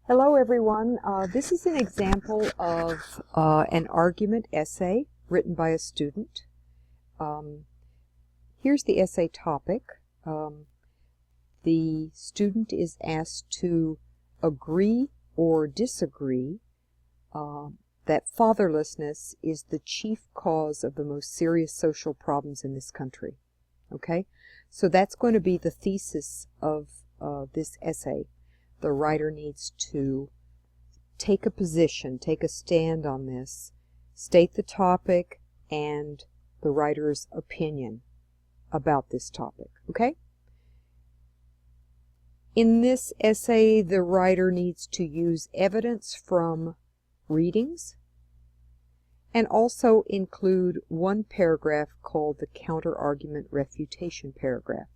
Hello everyone. This is an example of an argument essay written by a student. Here's the essay topic. The student is asked to agree or disagree that fatherlessness is the chief cause of the most serious social problems in this country. Okay? So that's going to be the thesis of this essay. The writer needs to take a position, take a stand on this, state the topic and the writer's opinion about this topic, okay? In this essay, the writer needs to use evidence from readings and also include one paragraph called the counter-argument refutation paragraph.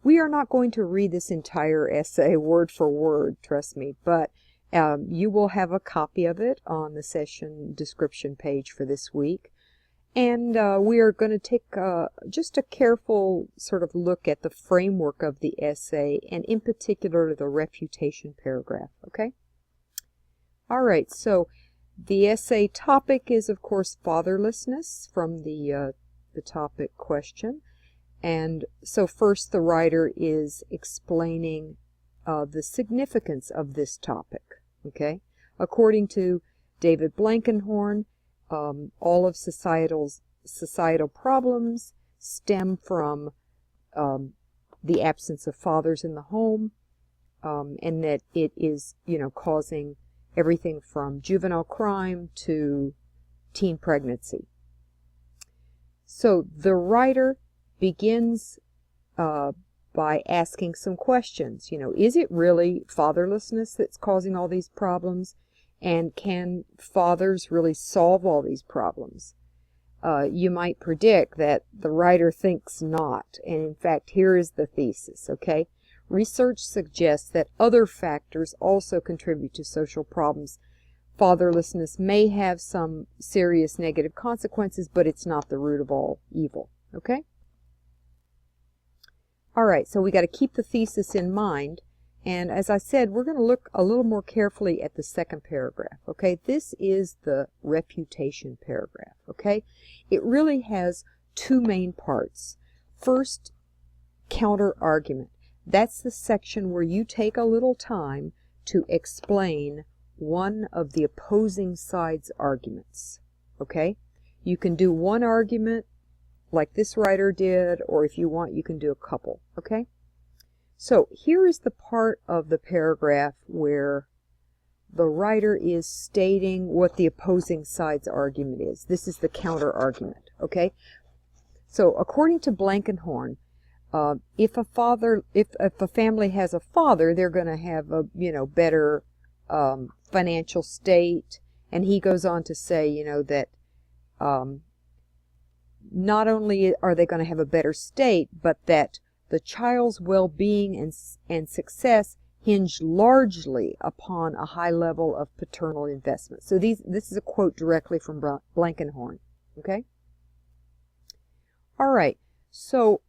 We are not going to read this entire essay word for word, trust me, but you will have a copy of it on the session description page for this week. And we are going to take just a careful sort of look at the framework of the essay, and in particular the refutation paragraph, okay? All right, so the essay topic is, of course, fatherlessness from the topic question. And so first the writer is explaining the significance of this topic, okay? According to David Blankenhorn, all of societal problems stem from the absence of fathers in the home, and that it is, causing everything from juvenile crime to teen pregnancy. So the writer begins by asking some questions. Is it really fatherlessness that's causing all these problems? And can fathers really solve all these problems? You might predict that the writer thinks not. And in fact, here is the thesis, okay? Research suggests that other factors also contribute to social problems. Fatherlessness may have some serious negative consequences, but it's not the root of all evil, okay? All right, so we got to keep the thesis in mind. And as I said, we're going to look a little more carefully at the second paragraph, okay? This is the refutation paragraph, okay? It really has two main parts. First, counter-argument. That's the section where you take a little time to explain one of the opposing side's arguments, okay? You can do one argument like this writer did, or if you want, you can do a couple, okay? So here is the part of the paragraph where the writer is stating what the opposing side's argument is. This is the counter-argument, okay? So according to Blankenhorn, if a family has a father, they're going to have a better financial state, and he goes on to say that not only are they going to have a better state, but that the child's well-being and success hinge largely upon a high level of paternal investment. So this is a quote directly from Blankenhorn, okay? All right, so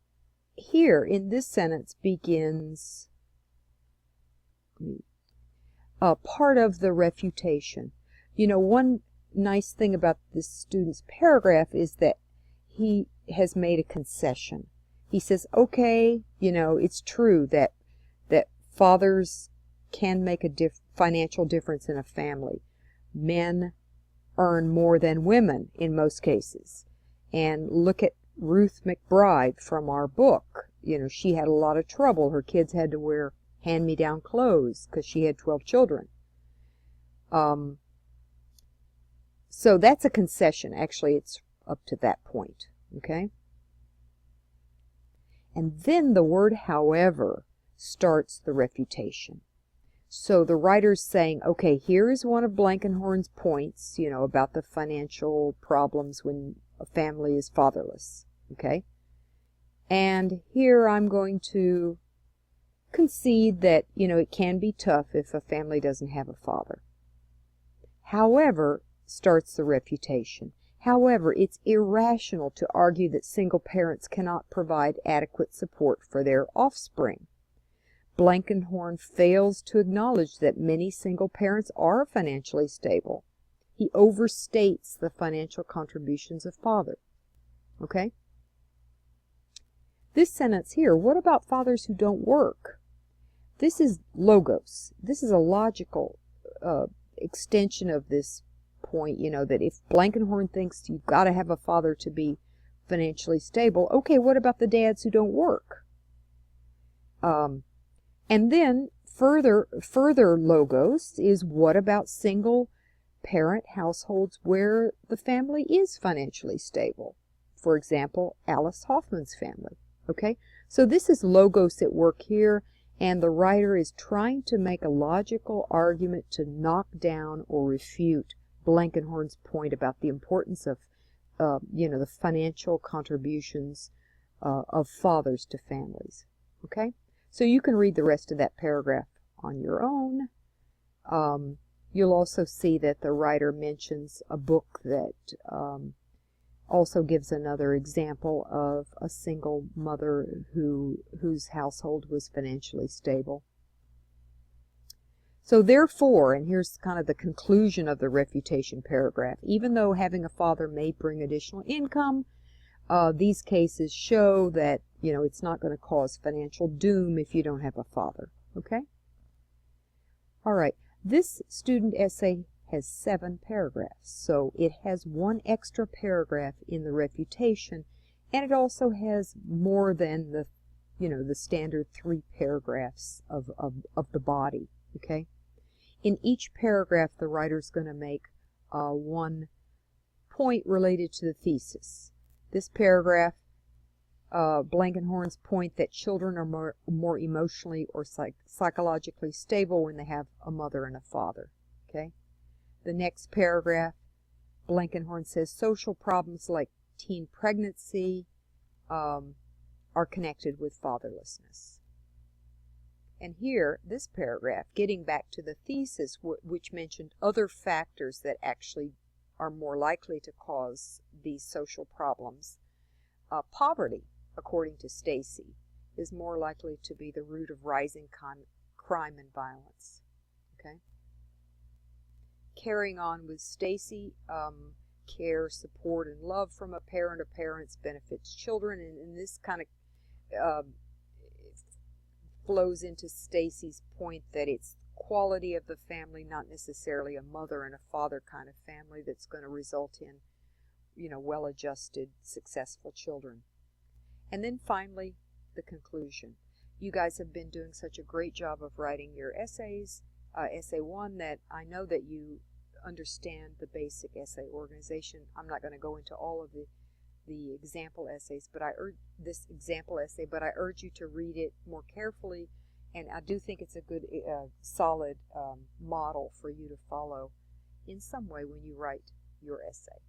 here in this sentence begins part of the refutation. One nice thing about this student's paragraph is that he has made a concession. He says, okay, it's true that fathers can make a financial difference in a family. Men earn more than women in most cases. And look at Ruth McBride from our book. She had a lot of trouble. Her kids had to wear hand-me-down clothes because she had 12 children. So that's a concession. Actually, it's up to that point, okay? And then the word however starts the refutation. So the writer's saying, okay, here is one of Blankenhorn's points, about the financial problems when a family is fatherless, okay? And here I'm going to concede that, it can be tough if a family doesn't have a father. However, starts the refutation. However, it's irrational to argue that single parents cannot provide adequate support for their offspring. Blankenhorn fails to acknowledge that many single parents are financially stable. He overstates the financial contributions of father. Okay? This sentence here, what about fathers who don't work? This is logos. This is a logical extension of this point, that if Blankenhorn thinks you've got to have a father to be financially stable, okay, what about the dads who don't work? And then further logos is, what about single parent households where the family is financially stable? For example, Alice Hoffman's family. Okay, so this is logos at work here, and the writer is trying to make a logical argument to knock down or refute Blankenhorn's point about the importance of, the financial contributions of fathers to families. Okay, so you can read the rest of that paragraph on your own. You'll also see that the writer mentions a book that also gives another example of a single mother whose household was financially stable. So therefore, and here's kind of the conclusion of the refutation paragraph, even though having a father may bring additional income, these cases show that, it's not going to cause financial doom if you don't have a father. Okay? All right. This student essay has 7 paragraphs, so it has 1 extra paragraph in the refutation, and it also has more than the standard 3 paragraphs of the body. Okay? In each paragraph, the writer's going to make 1 point related to the thesis. This paragraph, Blankenhorn's point that children are more emotionally or psychologically stable when they have a mother and a father. Okay? The next paragraph, Blankenhorn says social problems like teen pregnancy are connected with fatherlessness. And here, this paragraph, getting back to the thesis, which mentioned other factors that actually are more likely to cause these social problems. Poverty, according to Stacy, is more likely to be the root of rising crime and violence. Okay? Carrying on with Stacy, care, support, and love from a parent or parents benefits children, and this kind of flows into Stacy's point that it's quality of the family, not necessarily a mother and a father kind of family, that's going to result in, well-adjusted, successful children. And then finally, the conclusion. You guys have been doing such a great job of writing your essays, essay 1, that I know that you understand the basic essay organization. I'm not going to go into all of the example essays, but I urge you to read it more carefully, and I do think it's a good, solid model for you to follow in some way when you write your essay.